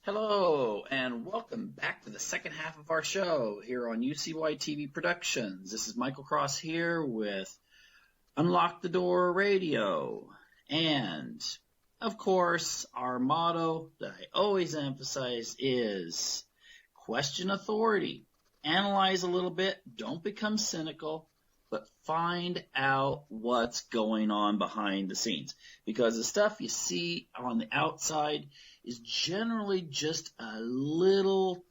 Hello, and welcome back to the second half of our show here on UCY TV Productions. This is Michael Cross here with Unlock the Door Radio. And, of course, our motto that I always emphasize is question authority. Analyze a little bit, don't become cynical, but find out what's going on behind the scenes. Because the stuff you see on the outside is generally just a little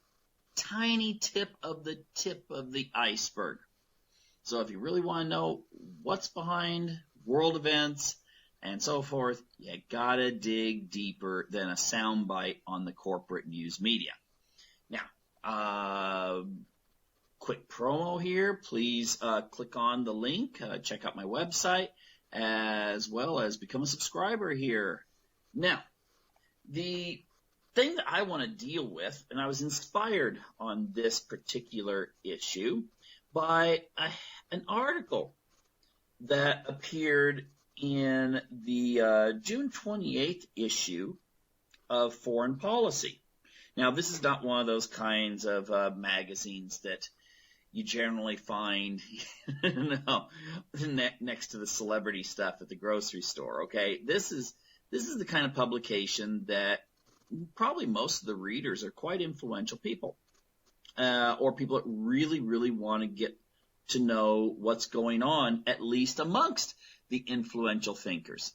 tiny tip of the iceberg. So if you really want to know what's behind world events and so forth, you gotta dig deeper than a soundbite on the corporate news media. Now, quick promo here. Please click on the link, check out my website, as well as become a subscriber here. Now, the thing that I want to deal with, and I was inspired on this particular issue by an article that appeared in the June 28th issue of Foreign Policy. Now, this is not one of those kinds of magazines that you generally find next to the celebrity stuff at the grocery store, okay? This is the kind of publication that probably most of the readers are quite influential people, or people that really, really want to get to know what's going on, at least amongst the influential thinkers.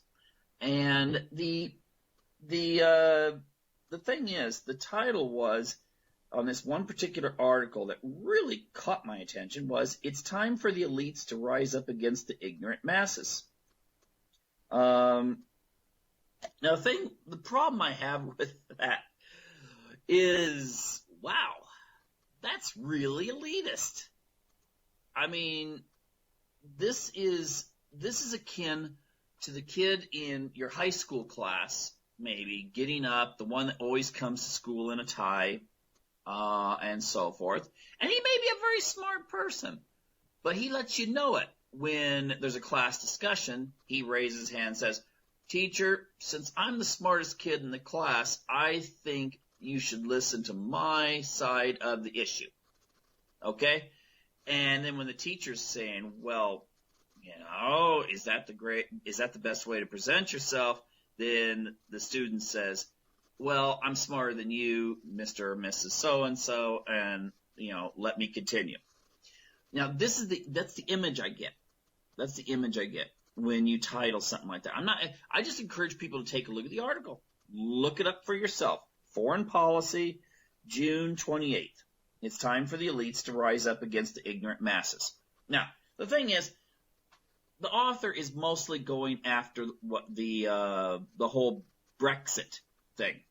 And the thing is, the title was, on this one particular article that really caught my attention, was, "It's time for the elites to rise up against the ignorant masses." Now, the problem I have with that is, wow, that's really elitist. I mean, this is akin to the kid in your high school class, maybe, getting up, the one that always comes to school in a tie, and so forth. And he may be a very smart person, but he lets you know it when there's a class discussion. He raises his hand and says, "Teacher, since I'm the smartest kid in the class, I think you should listen to my side of the issue." Okay? And then when the teacher's saying, "Well, is that the best way to present yourself?" Then the student says, "Well, I'm smarter than you, Mr. or Mrs. So-and-so, and, let me continue." Now, that's the image I get. That's the image I get when you title something like that. I just encourage people to take a look at the article. Look it up for yourself. Foreign Policy, June 28th. It's time for the elites to rise up against the ignorant masses. Now, the thing is, the author is mostly going after what the whole Brexit thing.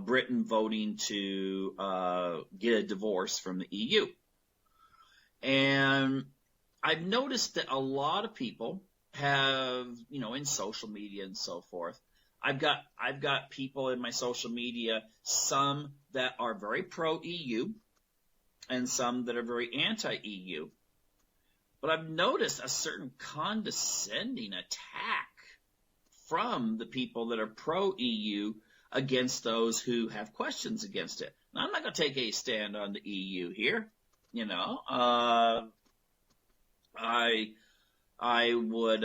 Britain voting to get a divorce from the EU. And I've noticed that a lot of people have, in social media and so forth, I've got people in my social media, some that are very pro-EU and some that are very anti-EU. But I've noticed a certain condescending attack from the people that are pro-EU against those who have questions against it. Now, I'm not going to take a stand on the EU here. I would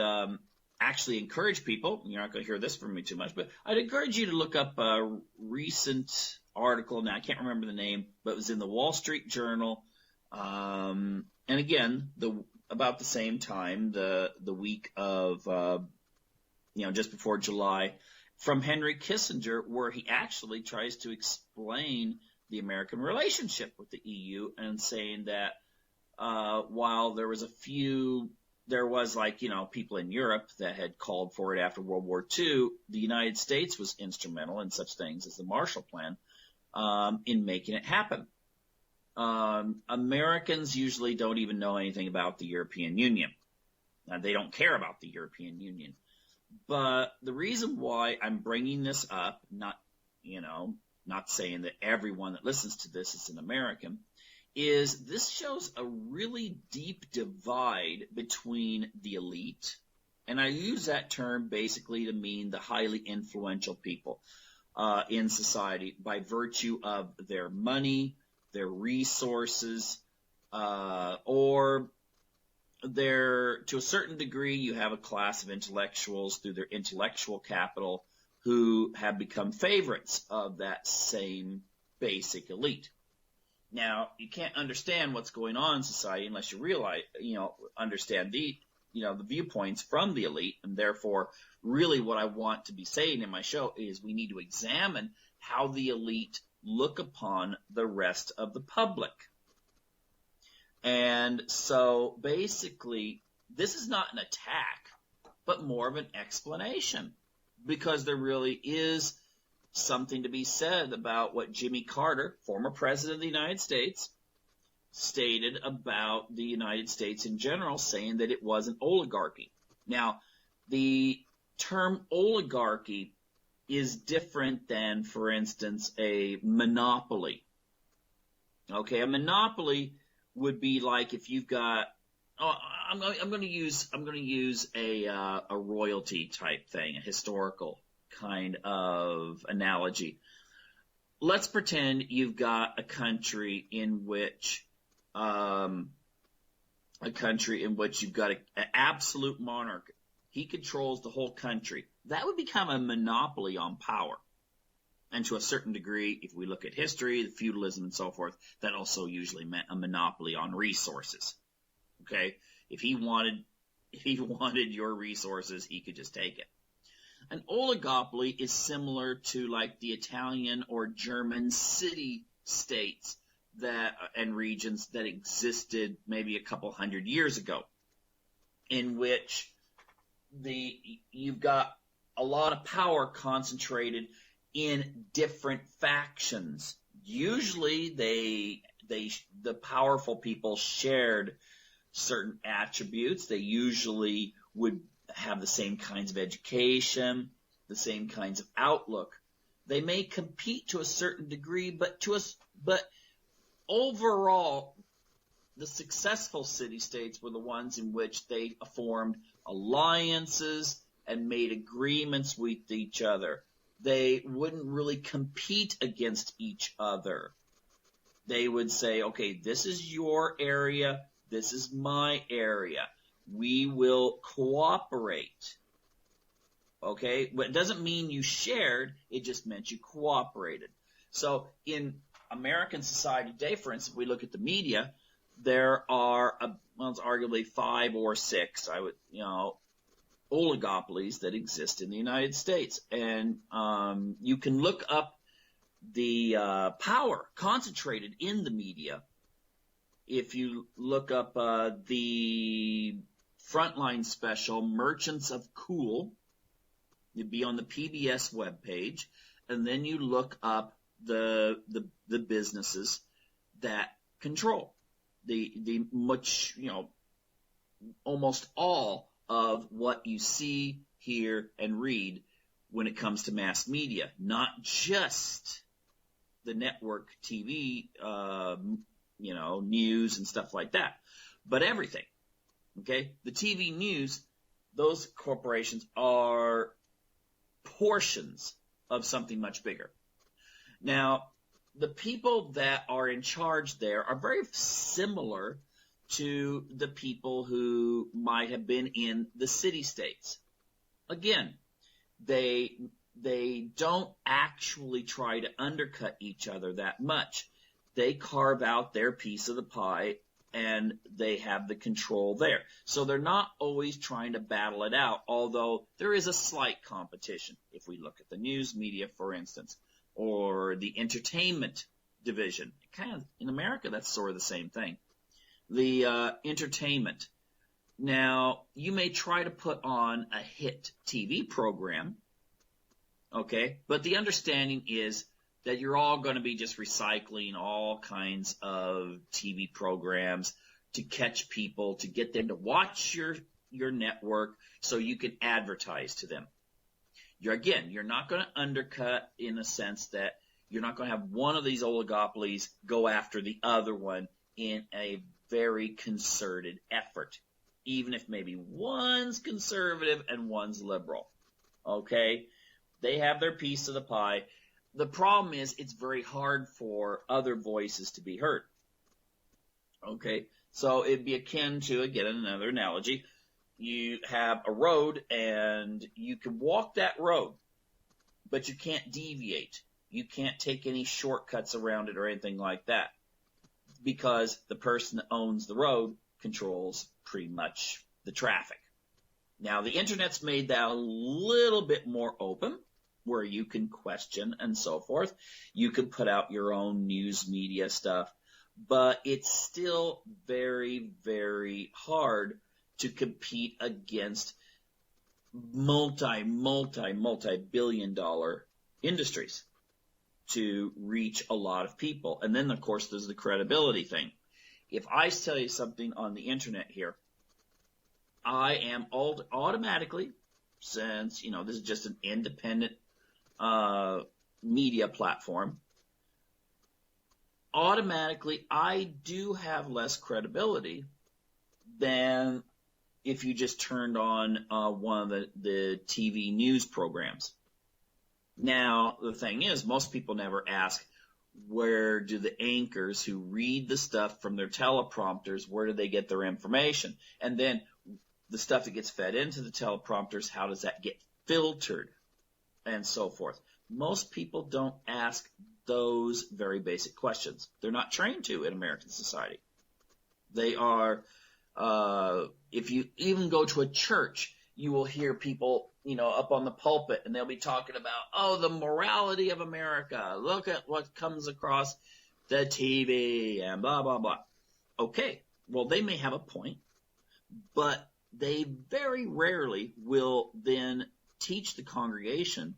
actually encourage people, you're not going to hear this from me too much, but I'd encourage you to look up a recent article. Now, I can't remember the name, but it was in the Wall Street Journal. And again, about the same time, the week of, just before July, from Henry Kissinger, where he actually tries to explain the American relationship with the EU and saying that while there was people in Europe that had called for it after World War II, the United States was instrumental in such things as the Marshall Plan in making it happen. Americans usually don't even know anything about the European Union. They don't care about the European Union. But the reason why I'm bringing this up, not saying that everyone that listens to this is an American, is this shows a really deep divide between the elite, and I use that term basically to mean the highly influential people. in society by virtue of their money, their resources, or to a certain degree, you have a class of intellectuals through their intellectual capital who have become favorites of that same basic elite. Now, you can't understand what's going on in society unless you realize, understand the viewpoints from the elite, and therefore, really what I want to be saying in my show is we need to examine how the elite look upon the rest of the public. And so, basically, this is not an attack, but more of an explanation, because there really is something to be said about what Jimmy Carter, former president of the United States, stated about the United States in general, saying that it was an oligarchy. Now, the term oligarchy is different than, for instance, a monopoly. Okay, a monopoly would be like if you've got, I'm going to use a royalty type thing, a historical kind of analogy. Let's pretend you've got a country in which you've got an absolute monarch. He controls the whole country. That would become a monopoly on power. And to a certain degree, if we look at history, the feudalism and so forth, that also usually meant a monopoly on resources. Okay? If he wanted your resources, he could just take it. An oligopoly is similar to like the Italian or German city-states and regions that existed maybe a couple hundred years ago, in which you've got a lot of power concentrated in different factions. Usually the powerful people shared certain attributes. They usually would have the same kinds of education, the same kinds of outlook. They may compete to a certain degree, but overall, the successful city-states were the ones in which they formed alliances and made agreements with each other. They wouldn't really compete against each other. They would say, okay, this is your area, this is my area. We will cooperate. Okay? But it doesn't mean you shared, it just meant you cooperated. So in American society today, for instance, if we look at the media, there are, it's arguably 5 or 6, oligopolies that exist in the United States. And you can look up the power concentrated in the media. If you look up the Frontline special, Merchants of Cool, you'd be on the PBS webpage, and then you look up the businesses that control the much, almost all of what you see, hear, and read when it comes to mass media, not just the network TV, news and stuff like that, but everything. Okay? The TV news, those corporations are portions of something much bigger. Now, the people that are in charge there are very similar to the people who might have been in the city-states. Again, they don't actually try to undercut each other that much. They carve out their piece of the pie, and they have the control there. So they're not always trying to battle it out, although there is a slight competition. If we look at the news media, for instance, or the entertainment division, kind of in America, that's sort of the same thing. The entertainment. Now, you may try to put on a hit TV program, okay, but the understanding is that you're all going to be just recycling all kinds of TV programs to catch people, to get them to watch your network so you can advertise to them. You're not going to undercut in the sense that you're not going to have one of these oligopolies go after the other one in a very concerted effort, even if maybe one's conservative and one's liberal. Okay? They have their piece of the pie. the problem is it's very hard for other voices to be heard. Okay, so it'd be akin to, again, another analogy. You have a road and you can walk that road, but you can't deviate. You can't take any shortcuts around it or anything like that, because the person that owns the road controls pretty much the traffic. Now, the internet's made that a little bit more open, where you can question and so forth. You can put out your own news media stuff, but it's still very, very hard to compete against multi-billion dollar industries to reach a lot of people. And then, of course, there's the credibility thing. If I tell you something on the internet here, I am automatically, since, this is just an independent media platform, automatically I do have less credibility than if you just turned on one of the TV news programs. Now, the thing is, most people never ask, where do the anchors who read the stuff from their teleprompters, where do they get their information? And then the stuff that gets fed into the teleprompters, how does that get filtered? And so forth. Most people don't ask those very basic questions. They're not trained to in American society. They are, if you even go to a church, you will hear people, up on the pulpit, and they'll be talking about, the morality of America. Look at what comes across the TV and blah, blah, blah. Okay, well, they may have a point, but they very rarely will then teach the congregation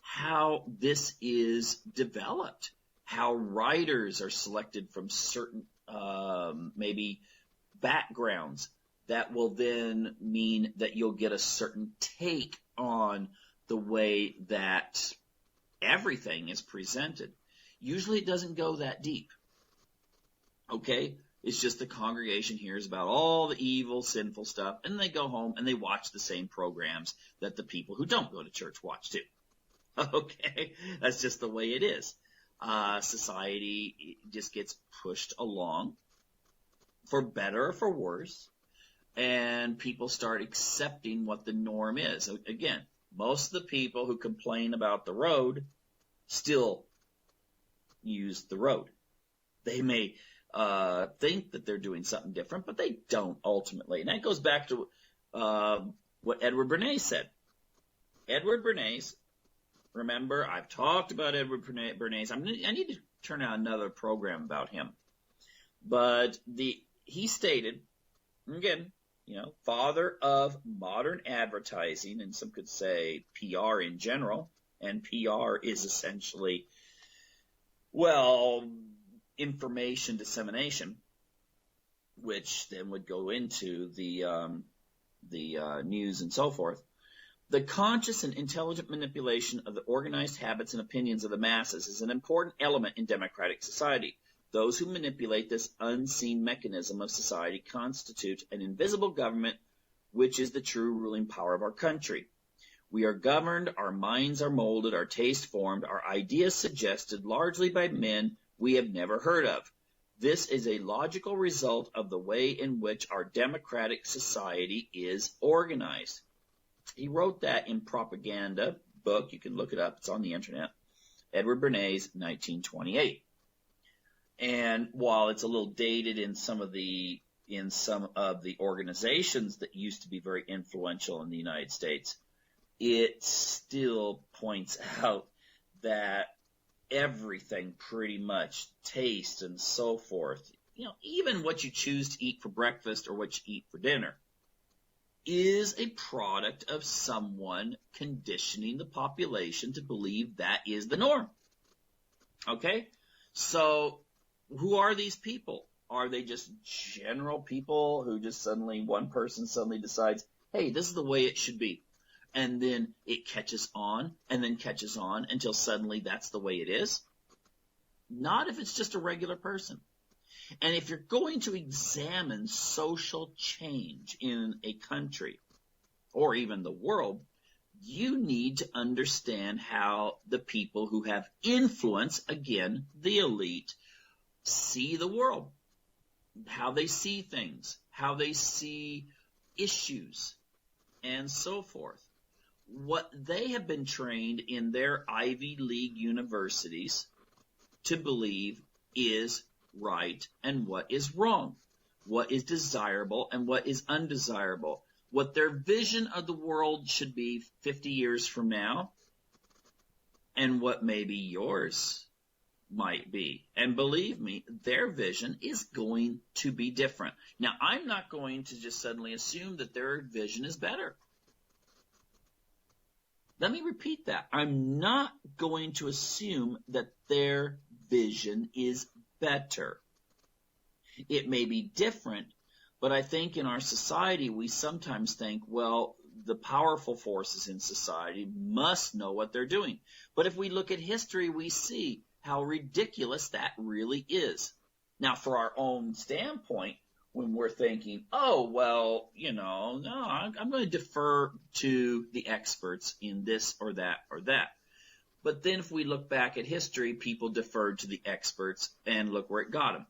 how this is developed, how writers are selected from certain maybe backgrounds that will then mean that you'll get a certain take on the way that everything is presented. Usually it doesn't go that deep. Okay? It's just the congregation hears about all the evil, sinful stuff, and they go home and they watch the same programs that the people who don't go to church watch too. Okay? That's just the way it is. Society just gets pushed along, for better or for worse, and people start accepting what the norm is. Again, most of the people who complain about the road still use the road. They may think that they're doing something different, but they don't ultimately. And that goes back to what Edward Bernays said. Edward Bernays, remember, I've talked about Edward Bernays. I need to turn out another program about him. But he stated, again, father of modern advertising, and some could say PR in general, and PR is essentially, information dissemination, which then would go into the news and so forth. The conscious and intelligent manipulation of the organized habits and opinions of the masses is an important element in democratic society. Those who manipulate this unseen mechanism of society constitute an invisible government, which is the true ruling power of our country. We are governed, our minds are molded, our taste formed, our ideas suggested largely by men we have never heard of. This is a logical result of the way in which our democratic society is organized. He wrote that in Propaganda book. You can look it up. It's on the internet. Edward Bernays, 1928. And while it's a little dated in some of the organizations that used to be very influential in the United States, it still points out that everything pretty much, taste and so forth, even what you choose to eat for breakfast or what you eat for dinner, is a product of someone conditioning the population to believe that is the norm. Okay? So who are these people? Are they just general people who just one person suddenly decides, hey, this is the way it should be? And then it catches on and then catches on until suddenly that's the way it is? Not if it's just a regular person. And if you're going to examine social change in a country or even the world, you need to understand how the people who have influence, again, the elite, see the world, how they see things, how they see issues, and so forth. What they have been trained in their Ivy League universities to believe is right and what is wrong, what is desirable and what is undesirable, what their vision of the world should be 50 years from now, and what maybe yours might be. And believe me, their vision is going to be different. Now, I'm not going to just suddenly assume that their vision is better. Let me repeat that. I'm not going to assume that their vision is better. It may be different, but I think in our society we sometimes think, well, the powerful forces in society must know what they're doing. But if we look at history, we see how ridiculous that really is. Now, for our own standpoint, when we're thinking, oh, well, no, I'm going to defer to the experts in this or that or that. But then if we look back at history, people deferred to the experts, and look where it got them.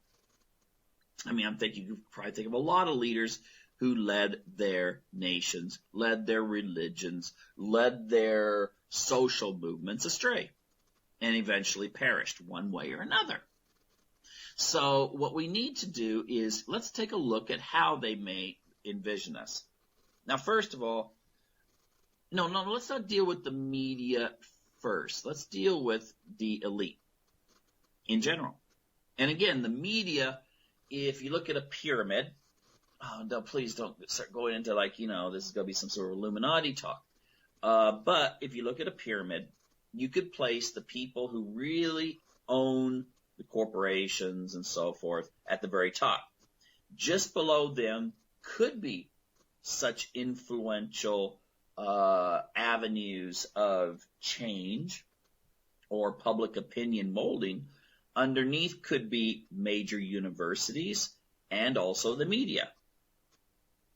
I mean, you could probably think of a lot of leaders who led their nations, led their religions, led their social movements astray, and eventually perished one way or another. So what we need to do is let's take a look at how they may envision us. Now, first of all, no, let's not deal with the media first. Let's deal with the elite in general. And again, the media, if you look at a pyramid, no, please don't start going into this is going to be some sort of Illuminati talk. But if you look at a pyramid, you could place the people who really own the corporations and so forth at the very top. Just below them could be such influential avenues of change or public opinion molding. Underneath could be major universities and also the media.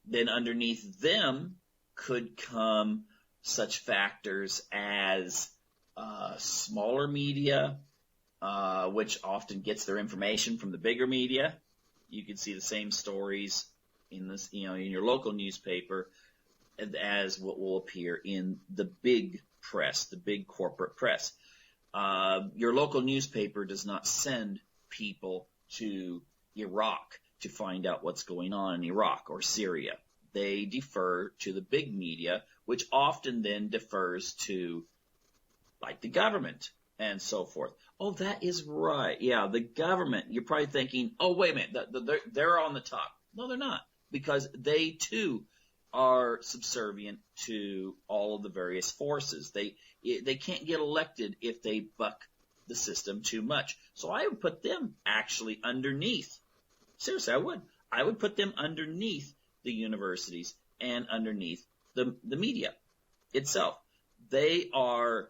Then underneath them could come such factors as smaller media, which often gets their information from the bigger media. You can see the same stories in this, in your local newspaper as what will appear in the big press, the big corporate press. Your local newspaper does not send people to Iraq to find out what's going on in Iraq or Syria. They defer to the big media, which often then defers to the government and so forth. Oh, that is right. Yeah, the government. You're probably thinking, oh, wait a minute, they're on the top. No, they're not, because they too are subservient to all of the various forces. They can't get elected if they buck the system too much. So I would put them actually underneath. Seriously, I would. I would put them underneath the universities and underneath the media itself. They are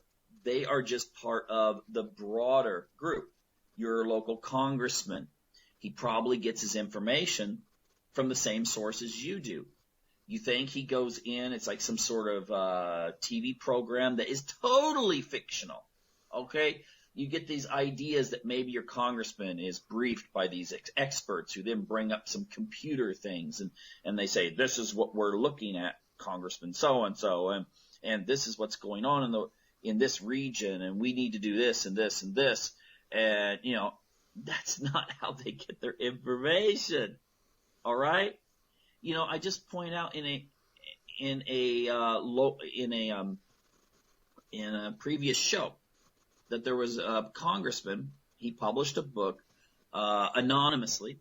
just part of the broader group. Your local congressman, he probably gets his information from the same sources you do. You think he goes in, it's like some sort of TV program that is totally fictional, okay? You get these ideas that maybe your congressman is briefed by these experts who then bring up some computer things, and they say, this is what we're looking at, Congressman so-and-so, and this is what's going on in this region, and we need to do this and this and this. And, that's not how they get their information, all right? I just point out in a previous show that there was a congressman. He published a book anonymously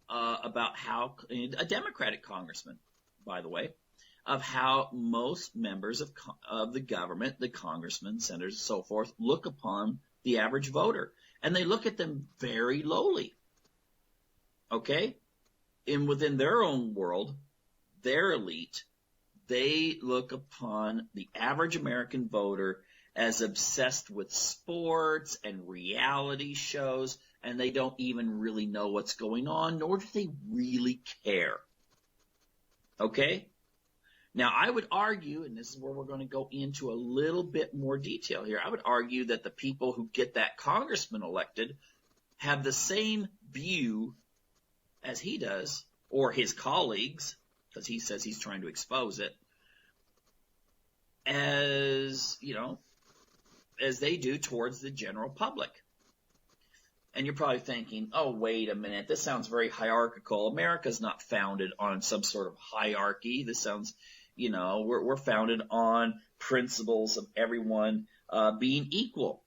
about how a Democratic congressman, by the way, of how most members of the government, the congressmen, senators, and so forth, look upon the average voter, and they look at them very lowly. Okay. And within their own world, their elite, they look upon the average American voter as obsessed with sports and reality shows, and they don't even really know what's going on, nor do they really care. Okay? Now, I would argue, and this is where we're going to go into a little bit more detail here, I would argue that the people who get that congressman elected have the same view as he does, or his colleagues, because he says he's trying to expose it, as, as they do towards the general public. And you're probably thinking, oh, wait a minute, this sounds very hierarchical. America's not founded on some sort of hierarchy. This sounds, we're founded on principles of everyone being equal.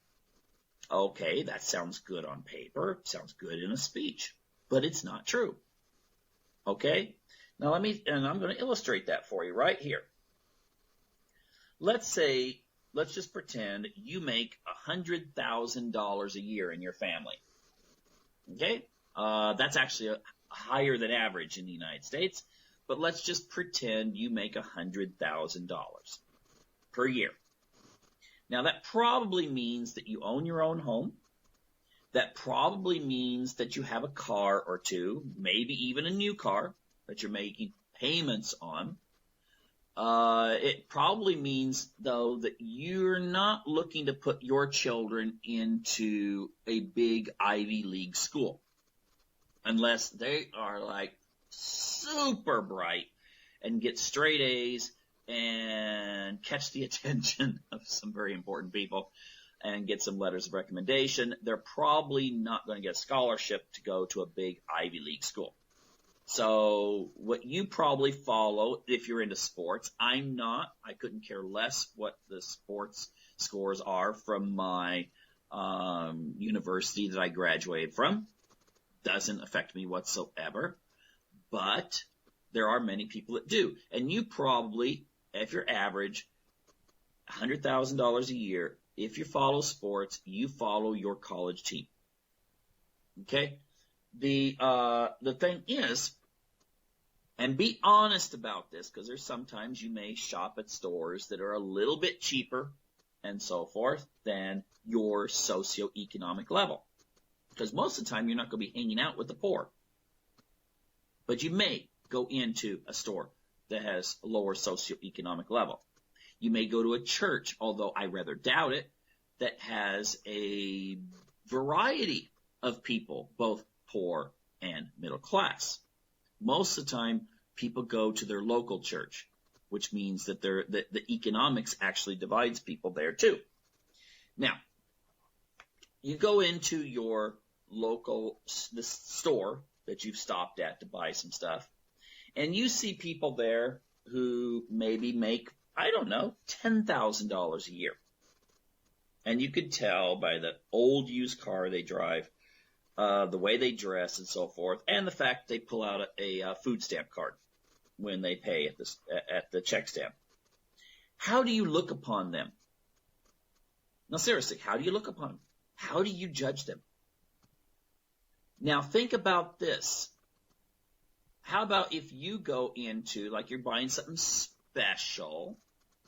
Okay, that sounds good on paper, sounds good in a speech, but it's not true. Okay? Now I'm going to illustrate that for you right here. Let's just pretend you make $100,000 a year in your family. Okay? That's actually higher than average in the United States, but let's just pretend you make $100,000 per year. Now that probably means that you own your own home. That probably means that you have a car or two, maybe even a new car that you're making payments on. It probably means, though, that you're not looking to put your children into a big Ivy League school unless they are like super bright and get straight A's and catch the attention of some very important people and get some letters of recommendation. They're probably not going to get a scholarship to go to a big Ivy League school. So what you probably follow, if you're into sports, I'm not. I couldn't care less what the sports scores are from my university that I graduated from. Doesn't affect me whatsoever. But there are many people that do. And you probably, if you're average, $100,000 a year, if you follow sports, you follow your college team. Okay? The thing is, and be honest about this, because there's sometimes you may shop at stores that are a little bit cheaper and so forth than your socioeconomic level. Because most of the time you're not going to be hanging out with the poor. But you may go into a store that has a lower socioeconomic level. You may go to a church, although I rather doubt it, that has a variety of people, both poor and middle class. Most of the time, people go to their local church, which means that the economics actually divides people there too. Now, you go into your local store that you've stopped at to buy some stuff, and you see people there who maybe make, I don't know, $10,000 a year. And you could tell by the old used car they drive, the way they dress and so forth, and the fact they pull out a food stamp card when they pay at the check stamp. How do you look upon them? Now, seriously, how do you look upon them? How do you judge them? Now, think about this. How about if you go into, like you're buying something special,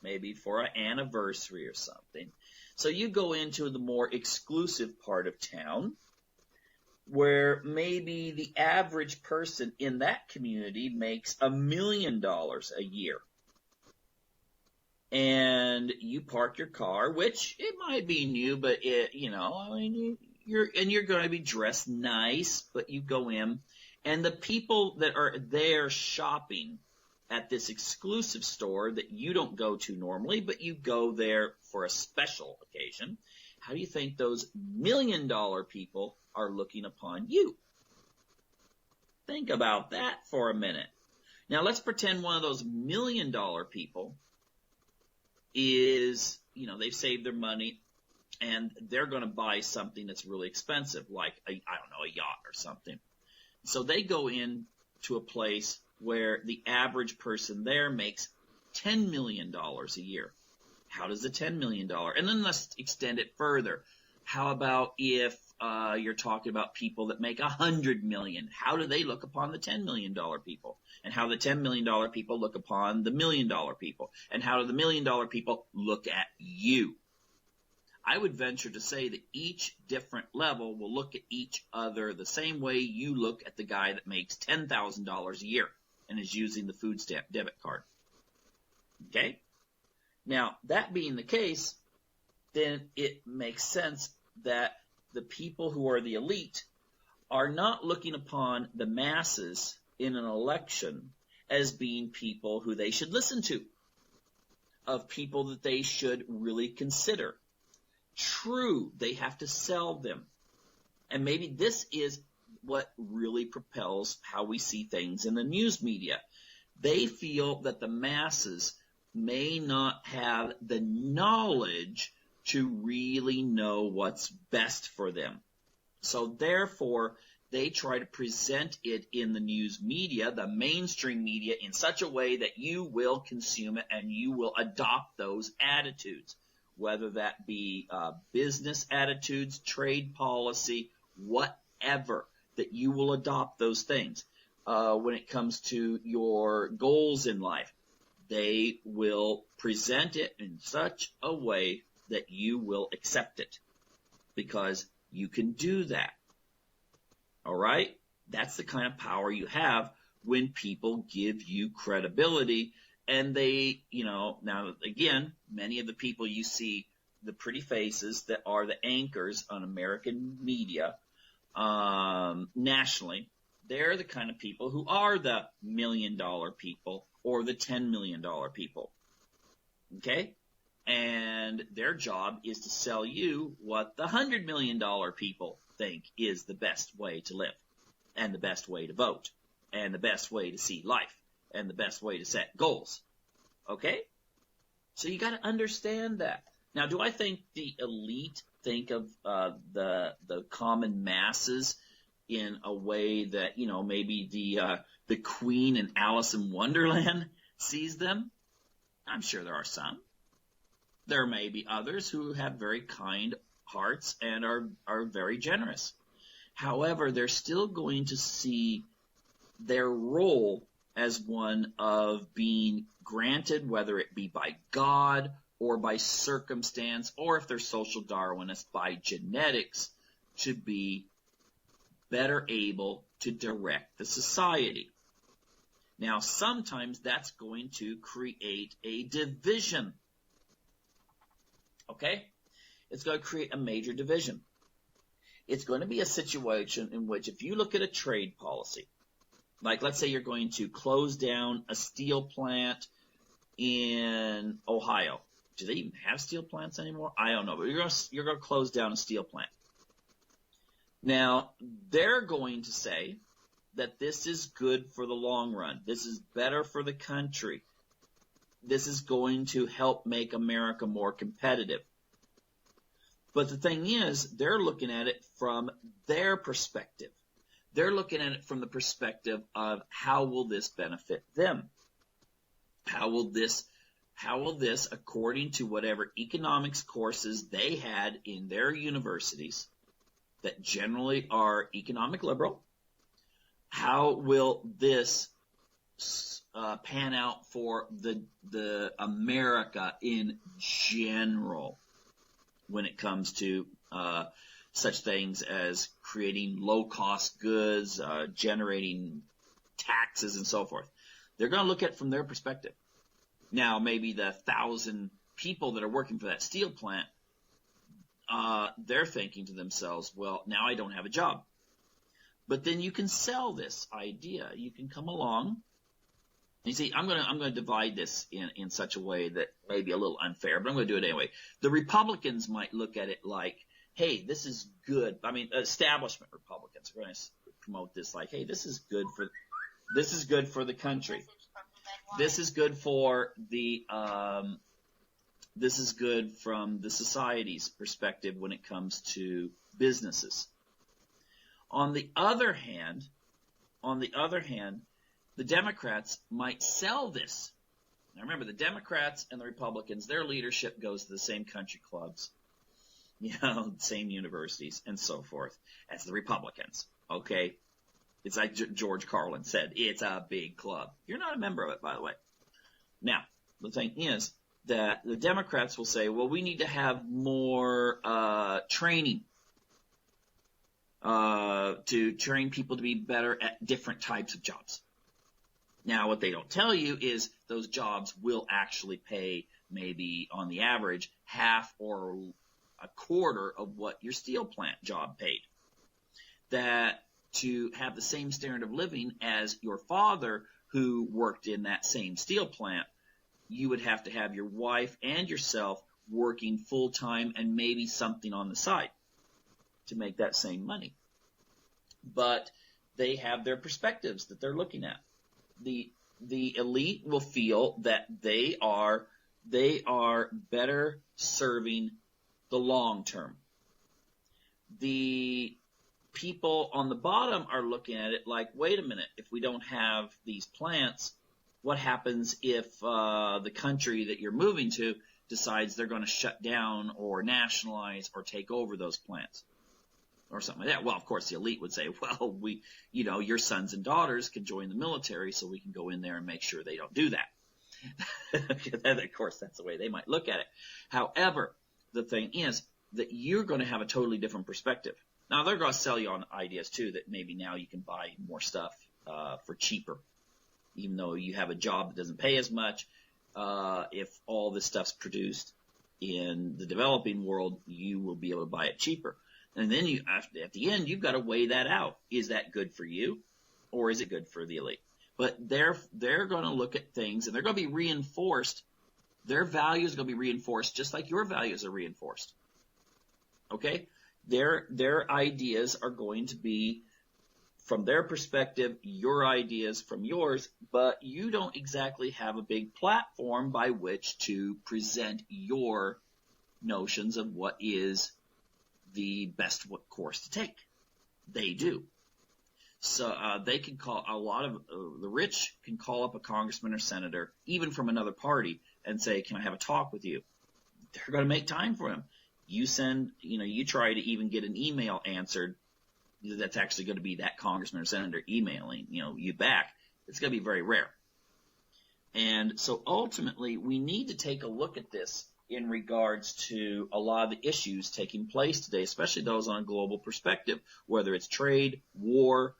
maybe for an anniversary or something. So you go into the more exclusive part of town, where maybe the average person in that community makes $1 million a year. And you park your car, which it might be new, but you're going to be dressed nice, but you go in, and the people that are there shopping at this exclusive store that you don't go to normally, but you go there for a special occasion, how do you think those $1 million people are looking upon you? Think about that for a minute. Now let's pretend one of those $1 million people is, they've saved their money and they're going to buy something that's really expensive, like a yacht or something. So they go in to a place where the average person there makes $10 million a year. How does the $10 million? And then let's extend it further. How about if you're talking about people that make $100 million? How do they look upon the $10 million people? And how do the $10 million people look upon the $1 million people? And how do the $1 million people look at you? I would venture to say that each different level will look at each other the same way you look at the guy that makes $10,000 a year and is using the food stamp debit card. Okay? Now, that being the case, then it makes sense that the people who are the elite are not looking upon the masses in an election as being people who they should listen to, of people that they should really consider. True, they have to sell them. And maybe this is what really propels how we see things in the news media. They feel that the masses may not have the knowledge to really know what's best for them. So therefore, they try to present it in the news media, the mainstream media, in such a way that you will consume it and you will adopt those attitudes, whether that be business attitudes, trade policy, whatever, that you will adopt those things. When it comes to your goals in life, they will present it in such a way that you will accept it, because you can do that. All right? That's the kind of power you have when people give you credibility. And they, now again, many of the people you see, the pretty faces that are the anchors on American media, nationally, they're the kind of people who are the $1 million people or the $10 million people. Okay? And their job is to sell you what the $100 million people think is the best way to live, and the best way to vote, and the best way to see life, and the best way to set goals. Okay? So you got to understand that. Now, do I think the elite think of the common masses in a way that, maybe the Queen in Alice in Wonderland sees them? I'm sure there are some. There may be others who have very kind hearts and are very generous. However, they're still going to see their role as one of being granted, whether it be by God or by circumstance, or if they're social Darwinists, by genetics, to be better able to direct the society. Now, sometimes that's going to create a division. Okay? It's going to create a major division. It's going to be a situation in which, if you look at a trade policy, like let's say you're going to close down a steel plant in Ohio. Do they even have steel plants anymore? I don't know, but you're going to close down a steel plant. Now, they're going to say that this is good for the long run. This is better for the country. This is going to help make America more competitive. But the thing is, they're looking at it from their perspective. They're looking at it from the perspective of how will this benefit them? How will this, according to whatever economics courses they had in their universities that generally are economic liberal, how will this pan out for the America in general when it comes to such things as creating low-cost goods, generating taxes, and so forth? They're going to look at it from their perspective. Now, maybe the 1,000 people that are working for that steel plant, they're thinking to themselves, well, now I don't have a job. But then you can sell this idea. You can come along. You see, I'm going to divide this in such a way that may be a little unfair, but I'm going to do it anyway. The Republicans might look at it like, hey, this is good. I mean, establishment Republicans are going to promote this like, hey, this is good for the country. This is good for the this is good from the society's perspective when it comes to businesses. On the other hand, the Democrats might sell this. Now remember, the Democrats and the Republicans, their leadership goes to the same country clubs, same universities and so forth as the Republicans. Okay? It's like George Carlin said, it's a big club. You're not a member of it, by the way. Now, the thing is that the Democrats will say, well, we need to have more training to train people to be better at different types of jobs. Now, what they don't tell you is those jobs will actually pay maybe on the average half or a quarter of what your steel plant job paid. That to have the same standard of living as your father who worked in that same steel plant, you would have to have your wife and yourself working full time and maybe something on the side to make that same money. But they have their perspectives that they're looking at. The elite will feel that they are better serving the long term. The people on the bottom are looking at it like, wait a minute, if we don't have these plants, what happens if the country that you're moving to decides they're going to shut down or nationalize or take over those plants? Or something like that. Well, of course, the elite would say, well, your sons and daughters can join the military so we can go in there and make sure they don't do that. And of course, that's the way they might look at it. However, the thing is that you're going to have a totally different perspective. Now, they're going to sell you on ideas, too, that maybe now you can buy more stuff for cheaper, even though you have a job that doesn't pay as much. If all this stuff's produced in the developing world, you will be able to buy it cheaper. And then at the end, you've got to weigh that out. Is that good for you, or is it good for the elite? But they're going to look at things, and they're going to be reinforced. Their values are going to be reinforced just like your values are reinforced. Okay? Their ideas are going to be, from their perspective, your ideas from yours, but you don't exactly have a big platform by which to present your notions of what is the best course to take. They do. So they can call a lot of the rich can call up a congressman or senator, even from another party, and say, "Can I have a talk with you?" They're going to make time for him. You try to even get an email answered that's actually going to be that congressman or senator emailing you back. It's going to be very rare. And so ultimately, we need to take a look at this in regards to a lot of the issues taking place today, especially those on a global perspective, whether it's trade, war,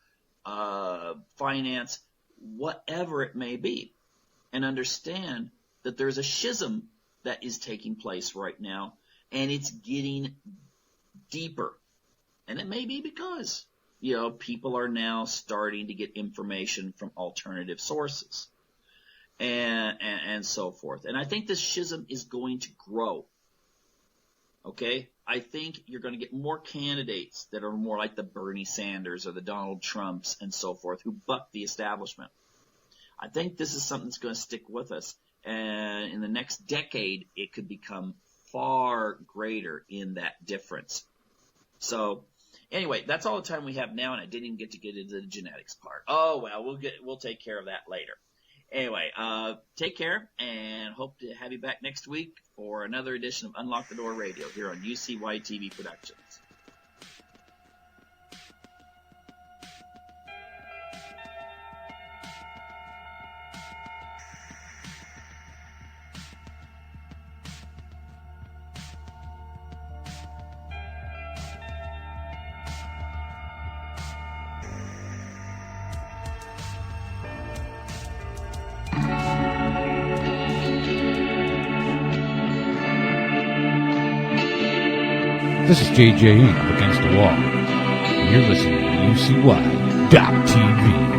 finance, whatever it may be, and understand that there's a schism that is taking place right now, and it's getting deeper. And it may be because, people are now starting to get information from alternative sources. And so forth. And I think this schism is going to grow. Okay? I think you're going to get more candidates that are more like the Bernie Sanders or the Donald Trumps and so forth who buck the establishment. I think this is something that's going to stick with us. And in the next decade, it could become far greater in that difference. So, anyway, that's all the time we have now, and I didn't even get to get into the genetics part. Oh, well, we'll take care of that later. Anyway, take care, and hope to have you back next week for another edition of Unlock the Door Radio here on UCY TV Productions. This is JJ Up Against the Wall, and you're listening to UCY.TV.